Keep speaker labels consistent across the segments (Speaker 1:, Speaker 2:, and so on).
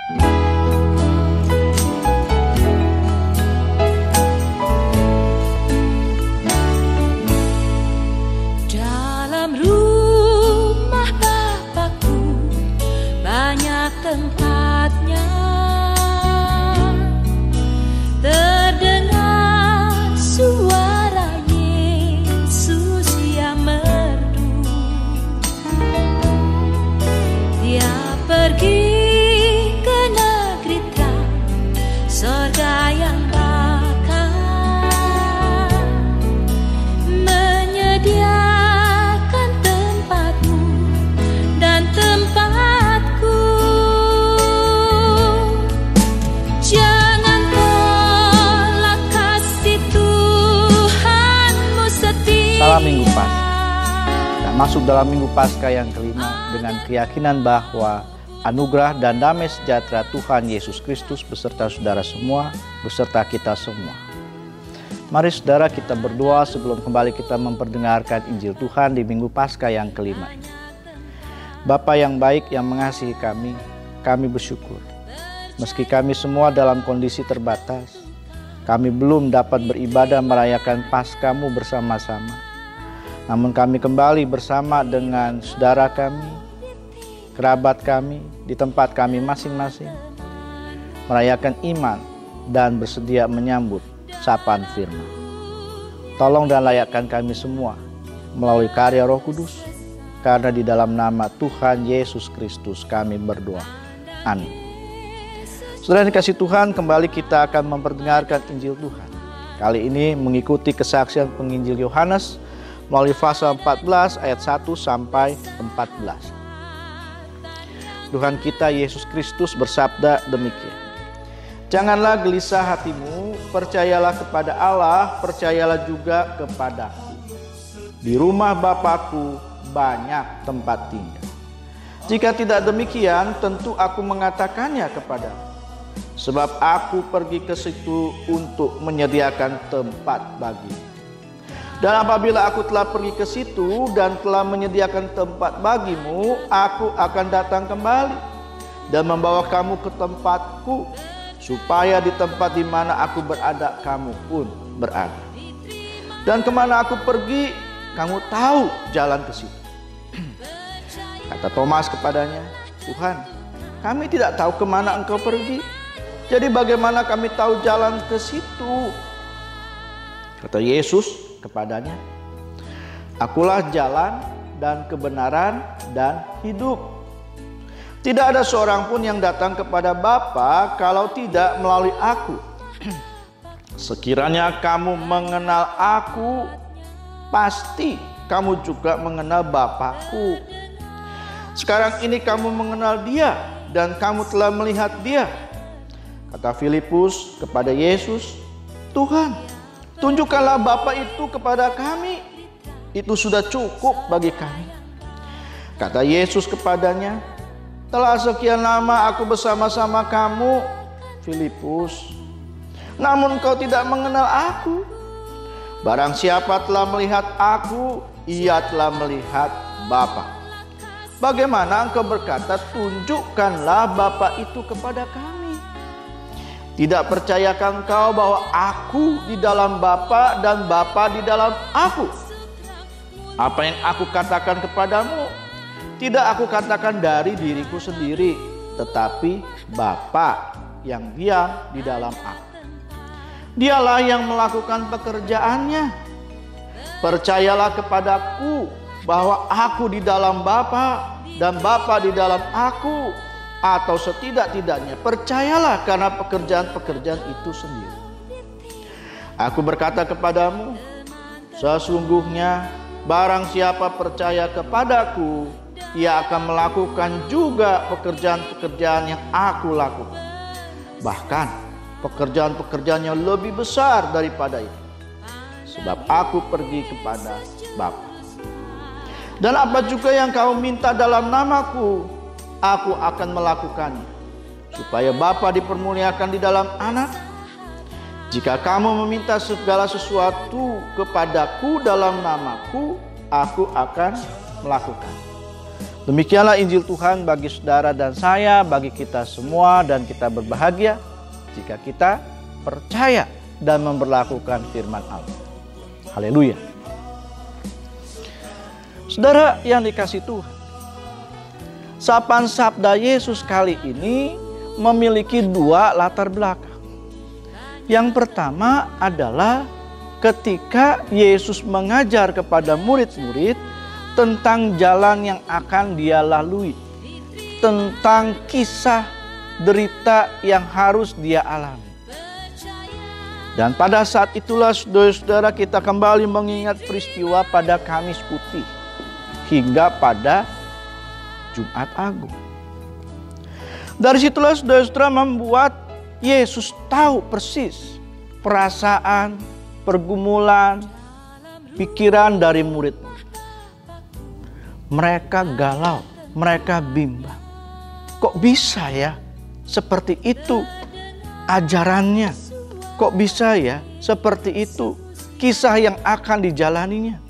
Speaker 1: Dalam rumah Bapakku banyak tempatnya, terdengar suara Yesus yang merdu. Dia pergi ke negeri terang, surga yang bakal, menyediakan tempatmu dan tempatku. Jangan tolak kasih Tuhanmu setia.
Speaker 2: Salam Minggu Paskah. Kita masuk dalam Minggu Paskah yang kelima dengan keyakinan bahwa anugerah dan damai sejahtera Tuhan Yesus Kristus beserta saudara semua, beserta kita semua. Mari saudara kita berdoa sebelum kembali kita memperdengarkan Injil Tuhan di Minggu Paskah yang kelima ini. Bapa yang baik yang mengasihi kami bersyukur. Meski kami semua dalam kondisi terbatas, kami belum dapat beribadah merayakan Paskah-Mu bersama-sama. Namun kami kembali bersama dengan saudara kami, kerabat kami, di tempat kami masing-masing, merayakan iman dan bersedia menyambut sapaan firman. Tolong dan layakkan kami semua melalui karya Roh Kudus, karena di dalam nama Tuhan Yesus Kristus kami berdoa. Amin. Saudara dikasih Tuhan, kembali kita akan memperdengarkan Injil Tuhan. Kali ini mengikuti kesaksian penginjil Yohanes melalui pasal 14 ayat 1 sampai 14. Tuhan kita Yesus Kristus bersabda demikian. Janganlah gelisah hatimu, percayalah kepada Allah, percayalah juga kepadaku. Di rumah Bapakku banyak tempat tinggal. Jika tidak demikian, tentu aku mengatakannya kepadamu. Sebab aku pergi ke situ untuk menyediakan tempat bagimu. Dan apabila aku telah pergi ke situ dan telah menyediakan tempat bagimu, aku akan datang kembali dan membawa kamu ke tempatku, supaya di tempat di mana aku berada, kamu pun berada. Dan kemana aku pergi, kamu tahu jalan ke situ. Kata Thomas kepadanya, Tuhan, kami tidak tahu kemana Engkau pergi. Jadi bagaimana kami tahu jalan ke situ? Kata Yesus kepadanya, akulah jalan dan kebenaran dan hidup. Tidak ada seorang pun yang datang kepada Bapa kalau tidak melalui aku. Sekiranya kamu mengenal aku, pasti kamu juga mengenal Bapakku. Sekarang ini kamu mengenal Dia dan kamu telah melihat Dia. Kata Filipus kepada Yesus, Tuhan, tunjukkanlah Bapa itu kepada kami, itu sudah cukup bagi kami. Kata Yesus kepadanya, telah sekian lama aku bersama-sama kamu, Filipus, namun kau tidak mengenal aku. Barang siapa telah melihat aku, ia telah melihat Bapa. Bagaimana engkau berkata, tunjukkanlah Bapa itu kepada kami? Tidak percayakah engkau bahwa aku di dalam Bapa dan Bapa di dalam aku? Apa yang aku katakan kepadamu, tidak aku katakan dari diriku sendiri, tetapi Bapa yang diam di dalam aku. Dialah yang melakukan pekerjaannya. Percayalah kepadaku bahwa aku di dalam Bapa dan Bapa di dalam aku. Atau setidak-tidaknya percayalah karena pekerjaan-pekerjaan itu sendiri. Aku berkata kepadamu, sesungguhnya barang siapa percaya kepadaku, ia akan melakukan juga pekerjaan-pekerjaan yang aku lakukan. Bahkan pekerjaan-pekerjaan yang lebih besar daripada itu. Sebab aku pergi kepada Bapa. Dan apa juga yang kau minta dalam namaku, aku akan melakukannya, supaya Bapa dipermuliakan di dalam Anak. Jika kamu meminta segala sesuatu kepadaku dalam namaku, aku akan melakukan. Demikianlah Injil Tuhan bagi saudara dan saya, bagi kita semua, dan kita berbahagia jika kita percaya dan memberlakukan firman Allah. Haleluya. Saudara yang dikasihi Tuhan, sapaan sabda Yesus kali ini memiliki dua latar belakang. Yang pertama adalah ketika Yesus mengajar kepada murid-murid tentang jalan yang akan dia lalui, tentang kisah derita yang harus dia alami. Dan pada saat itulah saudara-saudara kita kembali mengingat peristiwa pada Kamis Putih hingga pada Jumat Agung. Dari situlah saudara-saudara membuat Yesus tahu persis perasaan, pergumulan, pikiran dari murid. Mereka galau, mereka bimbang. Kok bisa ya seperti itu ajarannya? Kok bisa ya seperti itu kisah yang akan dijalaninya?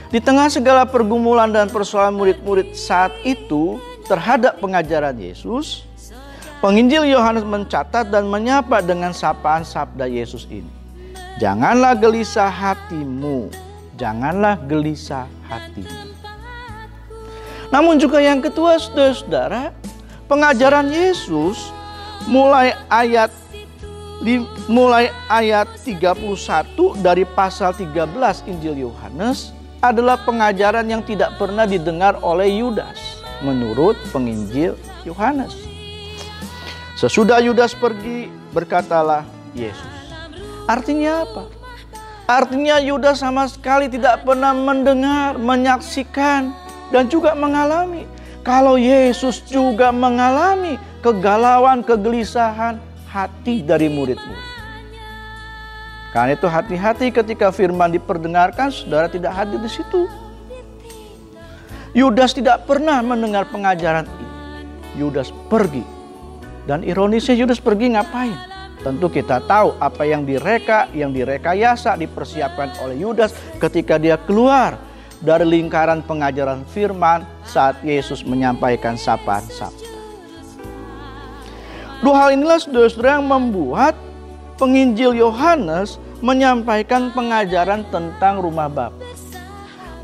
Speaker 2: Di tengah segala pergumulan dan persoalan murid-murid saat itu terhadap pengajaran Yesus, penginjil Yohanes mencatat dan menyapa dengan sapaan sabda Yesus ini. Janganlah gelisah hatimu, janganlah gelisah hatimu. Namun juga yang kedua, saudara-saudara, pengajaran Yesus mulai ayat 31 dari pasal 13 Injil Yohanes adalah pengajaran yang tidak pernah didengar oleh Yudas menurut penginjil Yohanes. Sesudah Yudas pergi, berkatalah Yesus. Artinya apa? Artinya Yudas sama sekali tidak pernah mendengar, menyaksikan, dan juga mengalami kalau Yesus juga mengalami kegalauan, kegelisahan hati dari murid-murid. Karena itu hati-hati ketika firman diperdengarkan, saudara tidak hadir di situ. Yudas tidak pernah mendengar pengajaran ini. Yudas pergi. Dan ironisnya Yudas pergi ngapain? Tentu kita tahu apa yang direkayasa, dipersiapkan oleh Yudas ketika dia keluar dari lingkaran pengajaran firman saat Yesus menyampaikan sapaan sabda. Dua hal inilah saudara-saudara yang membuat penginjil Yohanes menyampaikan pengajaran tentang rumah Bapa.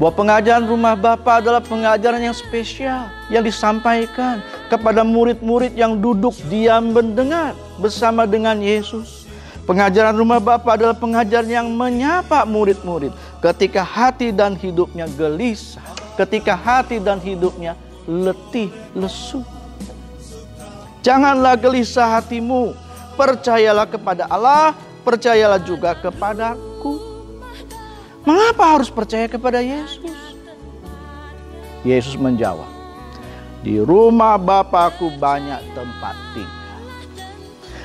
Speaker 2: Bahwa pengajaran rumah Bapa adalah pengajaran yang spesial yang disampaikan kepada murid-murid yang duduk diam mendengar bersama dengan Yesus. Pengajaran rumah Bapa adalah pengajaran yang menyapa murid-murid ketika hati dan hidupnya gelisah, ketika hati dan hidupnya letih, lesu. Janganlah gelisah hatimu, percayalah kepada Allah, percayalah juga kepadaku. Mengapa harus percaya kepada Yesus? Yesus menjawab, di rumah Bapakku banyak tempat tinggal.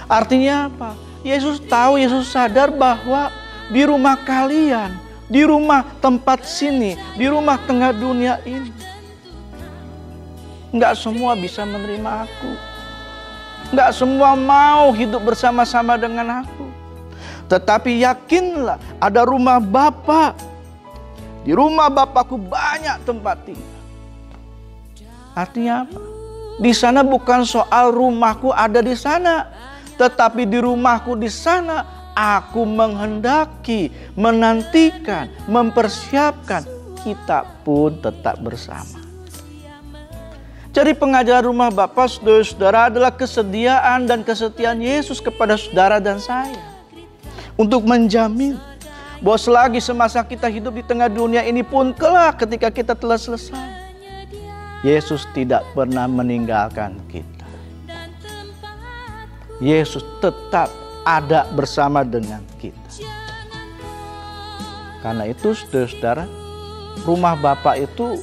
Speaker 2: Artinya apa? Yesus tahu, Yesus sadar bahwa di rumah kalian, di rumah tempat sini, di rumah tengah dunia ini, enggak semua bisa menerima aku. Enggak semua mau hidup bersama-sama dengan aku. Tetapi yakinlah ada rumah Bapa. Di rumah Bapakku banyak tempat tinggal. Artinya apa? Di sana bukan soal rumahku ada di sana, tetapi di rumahku di sana aku menghendaki, menantikan, mempersiapkan kita pun tetap bersama. Jadi pengajaran rumah Bapa, saudara-saudara, adalah kesediaan dan kesetiaan Yesus kepada saudara dan saya. Untuk menjamin bahwa selagi semasa kita hidup di tengah dunia ini pun kelak ketika kita telah selesai, Yesus tidak pernah meninggalkan kita. Yesus tetap ada bersama dengan kita. Karena itu saudara-saudara, rumah Bapa itu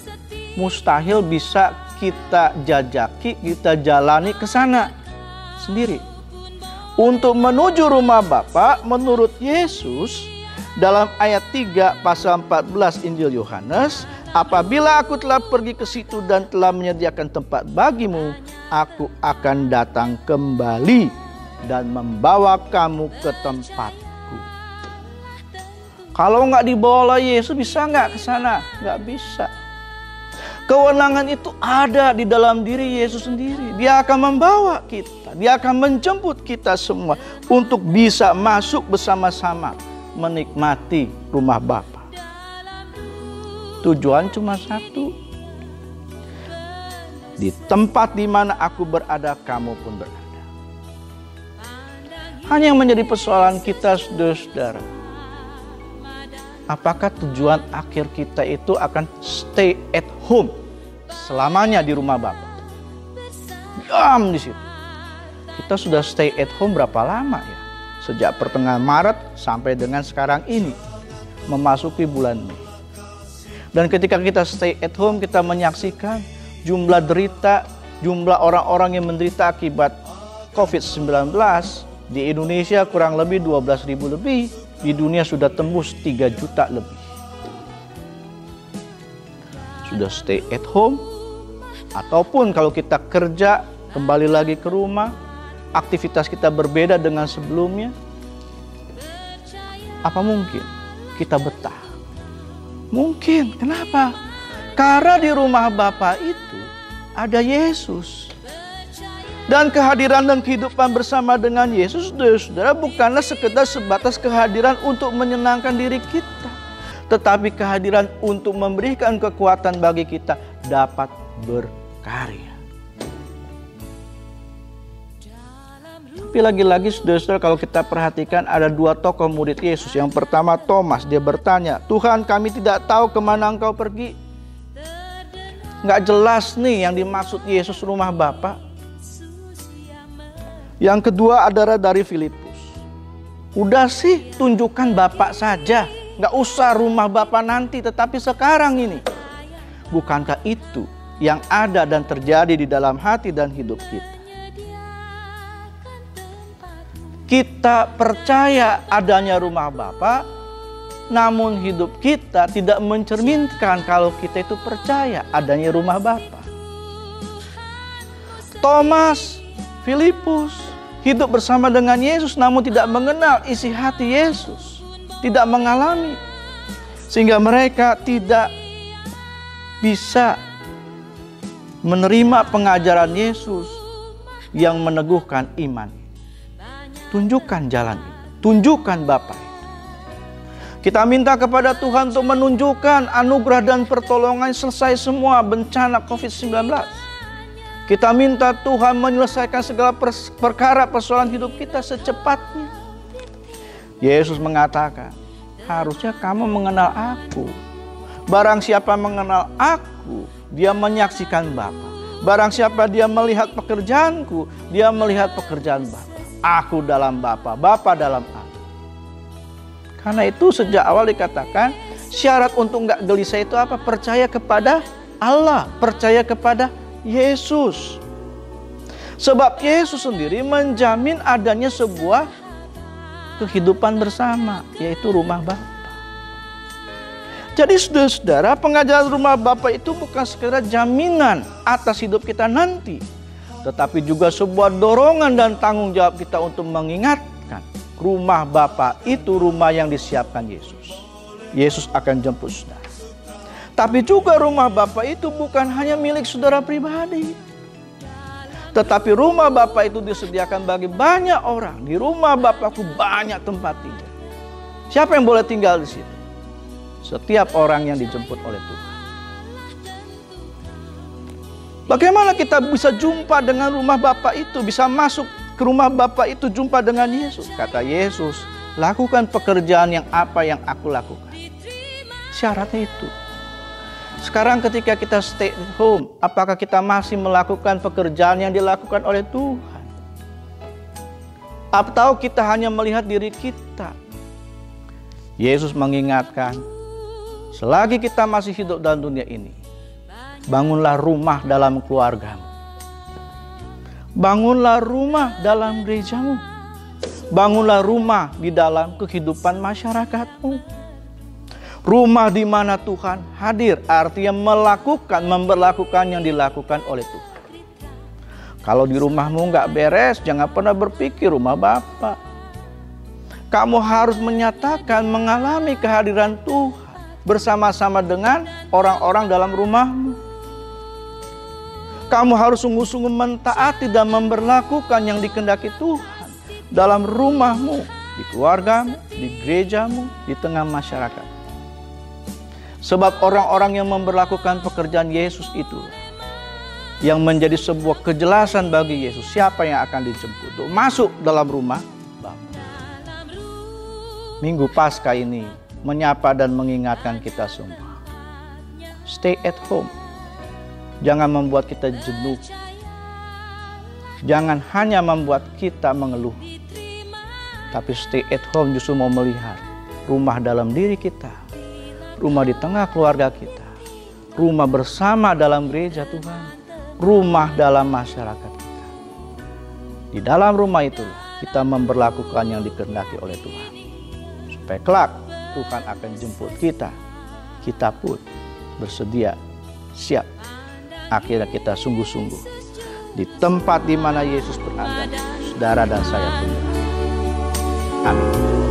Speaker 2: mustahil bisa kita jajaki, kita jalani ke sana sendiri. Untuk menuju rumah Bapa menurut Yesus dalam ayat 3 pasal 14 Injil Yohanes, apabila aku telah pergi ke situ dan telah menyediakan tempat bagimu, aku akan datang kembali dan membawa kamu ke tempatku. Kalau nggak dibawa oleh Yesus, bisa nggak ke sana? Nggak bisa. Kewenangan itu ada di dalam diri Yesus sendiri. Dia akan membawa kita, Dia akan menjemput kita semua untuk bisa masuk bersama-sama menikmati rumah Bapa. Tujuan cuma satu. Di tempat di mana aku berada, kamu pun berada. Hanya yang menjadi persoalan kita, saudara-saudara, apakah tujuan akhir kita itu akan stay at home selamanya di rumah Bapa? Diam di situ. Kita sudah stay at home berapa lama ya? Sejak pertengahan Maret sampai dengan sekarang ini, memasuki bulan Mei. Dan ketika kita stay at home, kita menyaksikan jumlah derita, jumlah orang-orang yang menderita akibat COVID-19 di Indonesia kurang lebih 12.000 lebih. Di dunia sudah tembus 3 juta lebih. Sudah stay at home, ataupun kalau kita kerja kembali lagi ke rumah, aktivitas kita berbeda dengan sebelumnya. Apa mungkin kita betah? Mungkin. Kenapa? Karena di rumah Bapa itu ada Yesus. Dan kehadiran dan kehidupan bersama dengan Yesus, saudara, bukanlah sekedar sebatas kehadiran untuk menyenangkan diri kita, tetapi kehadiran untuk memberikan kekuatan bagi kita dapat berkarya. Tapi lagi-lagi, saudara, kalau kita perhatikan ada 2 tokoh murid Yesus. Yang pertama Thomas, dia bertanya, "Tuhan, kami tidak tahu kemana Engkau pergi." Nggak jelas nih yang dimaksud Yesus rumah Bapa. Yang kedua adalah dari Filipus. Udah sih, tunjukkan Bapa saja. Nggak usah rumah Bapa nanti, tetapi sekarang ini. Bukankah itu yang ada dan terjadi di dalam hati dan hidup kita? Kita percaya adanya rumah Bapa, namun hidup kita tidak mencerminkan kalau kita itu percaya adanya rumah Bapa. Thomas, Filipus hidup bersama dengan Yesus namun tidak mengenal isi hati Yesus, tidak mengalami, sehingga mereka tidak bisa menerima pengajaran Yesus yang meneguhkan iman. Tunjukkan jalan itu, tunjukkan Bapa itu. Kita minta kepada Tuhan untuk menunjukkan anugerah dan pertolongan selesai semua bencana COVID-19. Kita minta Tuhan menyelesaikan segala perkara persoalan hidup kita secepatnya. Yesus mengatakan, harusnya kamu mengenal aku. Barang siapa mengenal aku, dia menyaksikan Bapa. Barang siapa dia melihat pekerjaanku, dia melihat pekerjaan Bapa. Aku dalam Bapa, Bapa dalam aku. Karena itu sejak awal dikatakan syarat untuk nggak gelisah itu apa? Percaya kepada Allah, percaya kepada Yesus. Sebab Yesus sendiri menjamin adanya sebuah kehidupan bersama, yaitu rumah Bapa. Jadi saudara-saudara, pengajaran rumah Bapa itu bukan sekedar jaminan atas hidup kita nanti, tetapi juga sebuah dorongan dan tanggung jawab kita untuk mengingatkan rumah Bapa itu rumah yang disiapkan Yesus. Yesus akan jemput saudara. Tapi juga rumah Bapa itu bukan hanya milik saudara pribadi, tetapi rumah Bapa itu disediakan bagi banyak orang. Di rumah Bapakku banyak tempat tinggal. Siapa yang boleh tinggal di situ? Setiap orang yang dijemput oleh Tuhan. Bagaimana kita bisa jumpa dengan rumah Bapa itu, bisa masuk ke rumah Bapa itu, jumpa dengan Yesus? Kata Yesus, lakukan pekerjaan yang apa yang aku lakukan. Syaratnya itu. Sekarang ketika kita stay at home, apakah kita masih melakukan pekerjaan yang dilakukan oleh Tuhan? Atau kita hanya melihat diri kita? Yesus mengingatkan, selagi kita masih hidup dalam dunia ini, bangunlah rumah dalam keluargamu. Bangunlah rumah dalam gerejamu. Bangunlah rumah di dalam kehidupan masyarakatmu. Rumah di mana Tuhan hadir, artinya memberlakukan yang dilakukan oleh Tuhan. Kalau di rumahmu nggak beres, jangan pernah berpikir rumah Bapa. Kamu harus menyatakan, mengalami kehadiran Tuhan bersama-sama dengan orang-orang dalam rumahmu. Kamu harus sungguh-sungguh mentaati dan memberlakukan yang dikehendaki Tuhan dalam rumahmu, di keluargamu, di gerejamu, di tengah masyarakat. Sebab orang-orang yang memberlakukan pekerjaan Yesus itu yang menjadi sebuah kejelasan bagi Yesus siapa yang akan dijemput untuk masuk dalam rumah Bapa. Minggu Paskah ini menyapa dan mengingatkan kita semua. Stay at home. Jangan membuat kita jenuh. Jangan hanya membuat kita mengeluh. Tapi stay at home justru mau melihat rumah dalam diri kita, rumah di tengah keluarga kita, rumah bersama dalam gereja Tuhan, rumah dalam masyarakat kita. Di dalam rumah itulah kita memberlakukan yang dikehendaki oleh Tuhan. Supaya kelak Tuhan akan jemput kita. Kita pun bersedia, siap. Akhirnya kita sungguh-sungguh di tempat di mana Yesus berada, saudara dan saya pun. Amin.